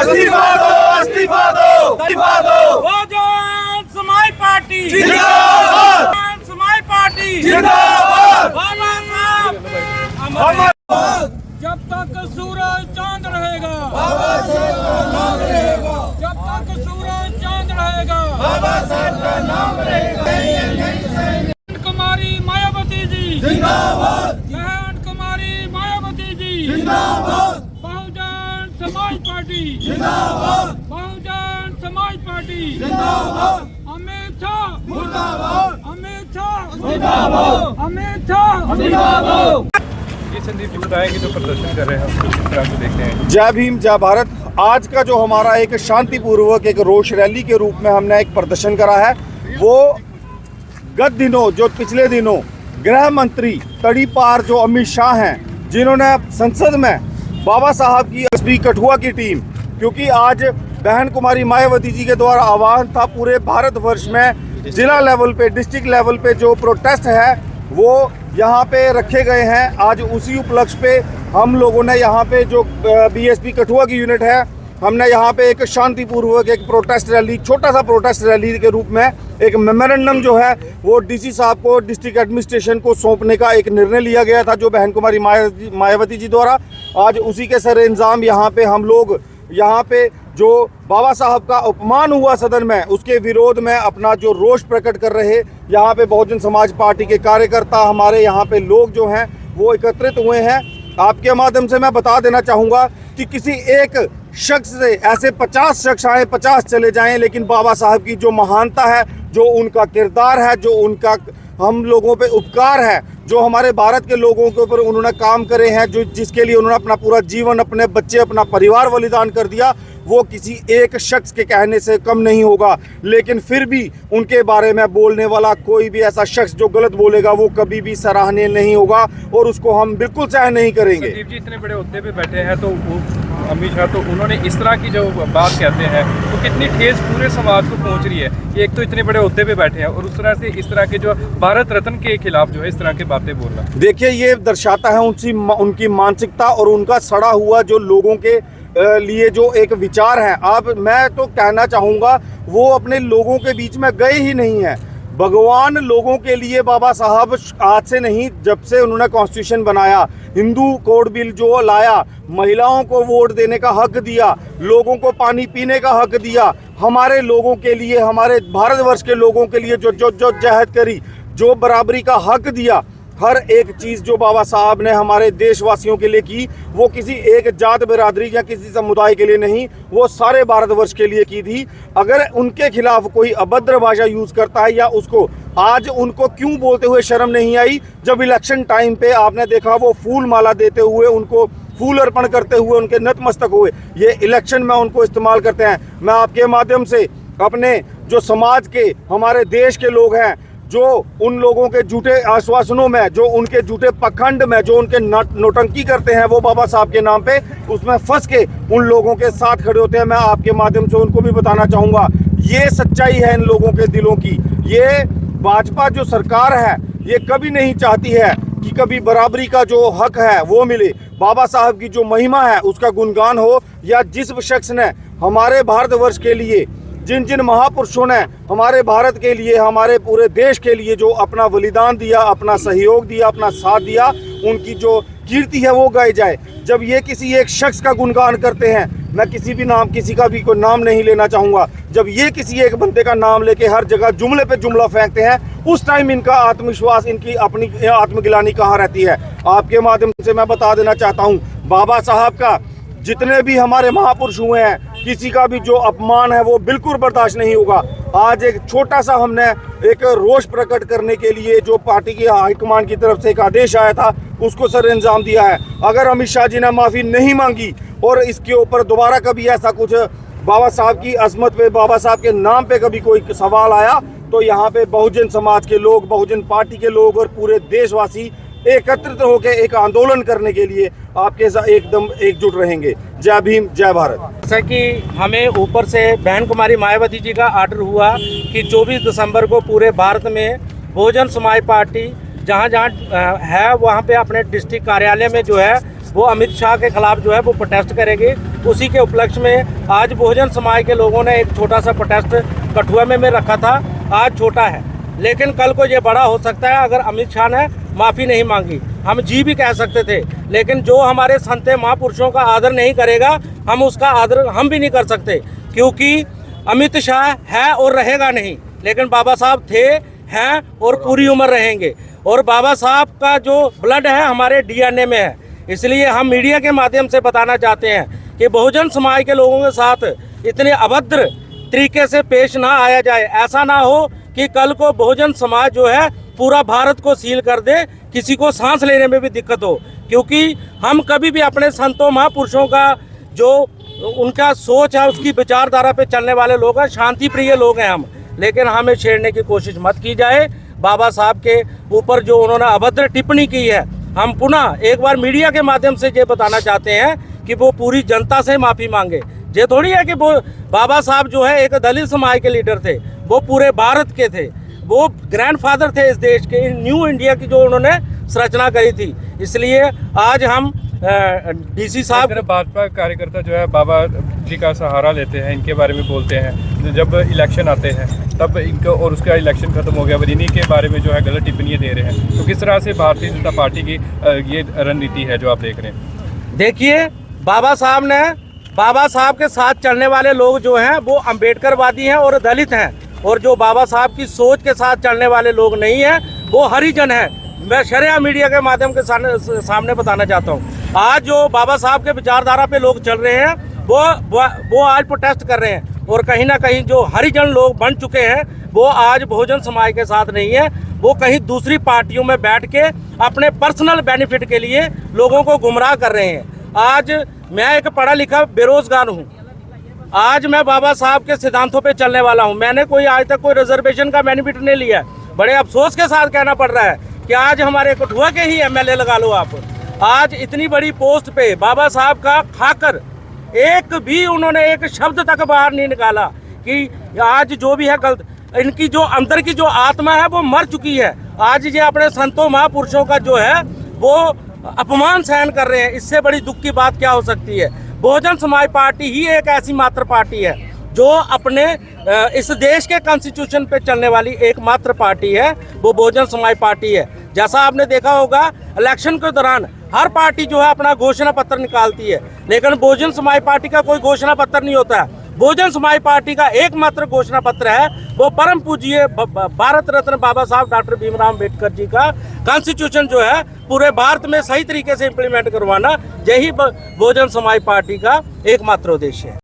इस्तीफा दो, इस्तीफा दो, इस्तीफा दो। बहुजन समाज पार्टी जिंदाबाद, बहुजन समाज पार्टी जिंदाबाद, बाबा साहब अमर। जब तक सूरज चांद रहेगा, बाबा साहब का नाम रहेगा, जब तक सूरज चांद रहेगा, बाबा साहब का नाम रहेगा। कुमारी मायावती जी जिंदाबाद, बहन कुमारी मायावती जी जिंदाबाद, बहुजन समाज पार्टी जिंदाबाद, बहुजन समाज पार्टी जिंदाबाद, अमित शाह मुर्दाबाद, अमित शाह जिंदाबाद, अमित शाह जिंदाबाद। ये संदीप जी बताएंगे जो प्रदर्शन कर रहे हैं हम किस तरह से देखते हैं। जय भीम जय भारत। आज का जो हमारा एक शांतिपूर्वक एक रोष रैली के रूप में हमने एक प्रदर्शन करा है, वो गत दिनों जो पिछले दिनों गृह मंत्री तड़ीपार जो अमित शाह हैं, जिन्होंने संसद में बाबा साहब की एसपी कठुआ की टीम, क्योंकि आज बहन कुमारी मायावती जी के द्वारा आह्वान था पूरे भारतवर्ष में जिला लेवल पे डिस्ट्रिक्ट लेवल पे जो प्रोटेस्ट है वो यहाँ पे रखे गए हैं। आज उसी उपलक्ष्य पे हम लोगों ने यहाँ पे जो बीएसपी कठुआ की यूनिट है, हमने यहाँ पे एक शांतिपूर्वक एक प्रोटेस्ट रैली, छोटा सा प्रोटेस्ट रैली के रूप में एक मेमोरेंडम जो है वो डीसी साहब को, डिस्ट्रिक्ट एडमिनिस्ट्रेशन को सौंपने का एक निर्णय लिया गया था जो बहन कुमारी मायावती जी द्वारा। आज उसी के सर इंजाम यहाँ पे हम लोग यहाँ पे जो बाबा साहब का अपमान हुआ सदन में, उसके विरोध में अपना जो रोष प्रकट कर रहे यहाँ पे बहुजन समाज पार्टी के कार्यकर्ता, हमारे यहाँ पे लोग जो हैं वो एकत्रित हुए हैं। आपके माध्यम से मैं बता देना चाहूँगा कि किसी एक शख्स से ऐसे 50 शख्स आए 50 चले जाएं, लेकिन बाबा साहब की जो महानता है, जो उनका किरदार है, जो उनका हम लोगों पे उपकार है, जो हमारे भारत के लोगों के ऊपर उन्होंने काम करे हैं, जो जिसके लिए उन्होंने अपना पूरा जीवन, अपने बच्चे, अपना परिवार बलिदान कर दिया, वो किसी एक शख्स के कहने से कम नहीं होगा। लेकिन फिर भी उनके बारे में बोलने वाला कोई भी ऐसा शख्स जो गलत बोलेगा वो कभी भी सराहनीय नहीं होगा और उसको हम बिल्कुल सहन नहीं करेंगे। संदीप जी इतने बड़े ओहदे पे बैठे हैं तो अमित शाह, तो उन्होंने इस तरह की जो बात कहते हैं तो कितनी ठेस पूरे समाज को पहुंच रही है। एक तो इतने बड़े ओहदे पे बैठे हैं और उस तरह से इस तरह के जो भारत रत्न के खिलाफ जो है इस तरह की बातें बोलना, देखिए ये दर्शाता है उनकी मानसिकता और उनका सड़ा हुआ जो लोगों के लिए जो एक विचार है। अब मैं तो कहना चाहूँगा वो अपने लोगों के बीच में गए ही नहीं है। भगवान लोगों के लिए बाबा साहब आज से नहीं, जब से उन्होंने कॉन्स्टिट्यूशन बनाया, हिंदू कोड बिल जो लाया, महिलाओं को वोट देने का हक दिया, लोगों को पानी पीने का हक दिया, हमारे लोगों के लिए, हमारे भारतवर्ष के लोगों के लिए जो जो जो जहद करी, जो बराबरी का हक दिया, हर एक चीज़ जो बाबा साहब ने हमारे देशवासियों के लिए की, वो किसी एक जात बिरादरी या किसी समुदाय के लिए नहीं, वो सारे भारतवर्ष के लिए की थी। अगर उनके खिलाफ कोई अभद्र भाषा यूज़ करता है या उसको आज उनको क्यों बोलते हुए शर्म नहीं आई, जब इलेक्शन टाइम पे आपने देखा वो फूल माला देते हुए, उनको फूल अर्पण करते हुए उनके नतमस्तक हुए, ये इलेक्शन में उनको इस्तेमाल करते हैं। मैं आपके माध्यम से अपने जो समाज के, हमारे देश के लोग हैं, जो उन लोगों के झूठे आश्वासनों में, जो उनके झूठे पखंड में, जो उनके नौटंकी करते हैं वो बाबा साहब के नाम पे, उसमें फंस के उन लोगों के साथ खड़े होते हैं। मैं आपके माध्यम से उनको भी बताना चाहूँगा, ये सच्चाई है इन लोगों के दिलों की। ये भाजपा जो सरकार है ये कभी नहीं चाहती है कि कभी बराबरी का जो हक है वो मिले, बाबा साहब की जो महिमा है उसका गुणगान हो, या जिस शख्स ने हमारे भारतवर्ष के लिए, जिन जिन महापुरुषों ने हमारे भारत के लिए, हमारे पूरे देश के लिए जो अपना बलिदान दिया, अपना सहयोग दिया, अपना साथ दिया, उनकी जो कीर्ति है वो गाई जाए। जब ये किसी एक शख्स का गुणगान करते हैं, मैं किसी का भी कोई नाम नहीं लेना चाहूँगा, जब ये किसी एक बंदे का नाम लेके हर जगह जुमले पे जुमला फेंकते हैं, उस टाइम इनका आत्मविश्वास, इनकी अपनी आत्मगिलानी कहाँ रहती है। आपके माध्यम से मैं बता देना चाहता हूँ, बाबा साहब का जितने भी हमारे महापुरुष हुए हैं, किसी का भी जो अपमान है वो बिल्कुल बर्दाश्त नहीं होगा। आज एक छोटा सा हमने एक रोष प्रकट करने के लिए जो पार्टी की हाईकमान की तरफ से एक आदेश आया था उसको सर इंजाम दिया है। अगर अमित शाह जी ने माफ़ी नहीं मांगी और इसके ऊपर दोबारा कभी ऐसा कुछ बाबा साहब की अजमत पे, बाबा साहब के नाम पे कभी कोई सवाल आया, तो यहाँ पे बहुजन समाज के लोग, बहुजन पार्टी के लोग और पूरे देशवासी एकत्रित होकर एक आंदोलन करने के लिए आपके साथ एकदम एकजुट रहेंगे। जय भीम जय भारत। जैसा कि हमें ऊपर से बहन कुमारी मायावती जी का आर्डर हुआ कि 24 दिसंबर को पूरे भारत में बहुजन समाज पार्टी जहाँ जहाँ है वहाँ पे अपने डिस्ट्रिक्ट कार्यालय में जो है वो अमित शाह के खिलाफ जो है वो प्रोटेस्ट करेगी। उसी के उपलक्ष्य में आज बहुजन समाज के लोगों ने एक छोटा सा प्रोटेस्ट कठुआ में रखा था। आज छोटा है लेकिन कल को ये बड़ा हो सकता है अगर अमित शाह ने माफ़ी नहीं मांगी। हम जी भी कह सकते थे, लेकिन जो हमारे संत महापुरुषों का आदर नहीं करेगा हम उसका आदर हम भी नहीं कर सकते, क्योंकि अमित शाह है और रहेगा नहीं, लेकिन बाबा साहब थे, हैं और पूरी उम्र रहेंगे। और बाबा साहब का जो ब्लड है हमारे डीएनए में है। इसलिए हम मीडिया के माध्यम से बताना चाहते हैं कि बहुजन समाज के लोगों के साथ इतने अभद्र तरीके से पेश ना आया जाए। ऐसा ना हो कि कल को बहुजन समाज जो है पूरा भारत को सील कर दे, किसी को सांस लेने में भी दिक्कत हो। क्योंकि हम कभी भी अपने संतों महापुरुषों का जो उनका सोच है उसकी विचारधारा पे चलने वाले लोग हैं, शांति प्रिय लोग हैं हम, लेकिन हमें छेड़ने की कोशिश मत की जाए। बाबा साहब के ऊपर जो उन्होंने अभद्र टिप्पणी की है, हम पुनः एक बार मीडिया के माध्यम से ये बताना चाहते हैं कि वो पूरी जनता से माफ़ी मांगे। ये थोड़ी है कि वो बाबा साहब जो है एक दलित समाज के लीडर थे, वो पूरे भारत के थे, वो ग्रैंडफादर थे इस देश के, न्यू इंडिया की जो उन्होंने संरचना करी थी। इसलिए आज हम डीसी साहब भाजपा कार्यकर्ता जो है बाबा जी का सहारा लेते हैं, इनके बारे में बोलते हैं, जब इलेक्शन आते हैं तब इनको और उसका इलेक्शन खत्म हो गया पर इन्हीं के बारे में जो है गलत टिप्पणियाँ दे रहे हैं। तो किस तरह से भारतीय जनता पार्टी की ये रणनीति है जो आप देख रहे हैं? देखिए, बाबा साहब के साथ चलने वाले लोग जो हैं वो अम्बेडकरवादी हैं और दलित हैं, और जो बाबा साहब की सोच के साथ चलने वाले लोग नहीं हैं वो हरिजन हैं। मैं शरेआम मीडिया के माध्यम के सामने बताना चाहता हूँ, आज जो बाबा साहब के विचारधारा पे लोग चल रहे हैं वो आज प्रोटेस्ट कर रहे हैं, और कहीं ना कहीं जो हरिजन लोग बन चुके हैं वो आज बहुजन समाज के साथ नहीं है, वो कहीं दूसरी पार्टियों में बैठ के अपने पर्सनल बेनिफिट के लिए लोगों को गुमराह कर रहे हैं। आज मैं एक पढ़ा लिखा बेरोजगार हूँ, आज मैं बाबा साहब के सिद्धांतों पे चलने वाला हूँ। मैंने आज तक कोई रिजर्वेशन का बेनिफिट नहीं लिया है। बड़े अफसोस के साथ कहना पड़ रहा है कि आज हमारे कठुआ के ही एमएलए लगा लो आप, आज इतनी बड़ी पोस्ट पे बाबा साहब का खाकर एक भी उन्होंने एक शब्द तक बाहर नहीं निकाला कि आज जो भी है गलत, इनकी जो अंदर की जो आत्मा है वो मर चुकी है। आज ये अपने संतों महापुरुषों का जो है वो अपमान सहन कर रहे हैं। इससे बड़ी दुख की बात क्या हो सकती है? बहुजन समाज पार्टी ही एक ऐसी मात्र पार्टी है जो अपने इस देश के कॉन्स्टिट्यूशन पे चलने वाली एकमात्र पार्टी है, वो बहुजन समाज पार्टी है। जैसा आपने देखा होगा इलेक्शन के दौरान हर पार्टी जो है अपना घोषणा पत्र निकालती है, लेकिन बहुजन समाज पार्टी का कोई घोषणा पत्र नहीं होता है। बहुजन समाज पार्टी का एकमात्र घोषणा पत्र है वो परम पूज्य भारत रत्न बाबा साहब डॉक्टर भीमराव अम्बेडकर जी का कॉन्स्टिट्यूशन जो है पूरे भारत में सही तरीके से इम्प्लीमेंट करवाना, यही बहुजन समाज पार्टी का एकमात्र उद्देश्य है।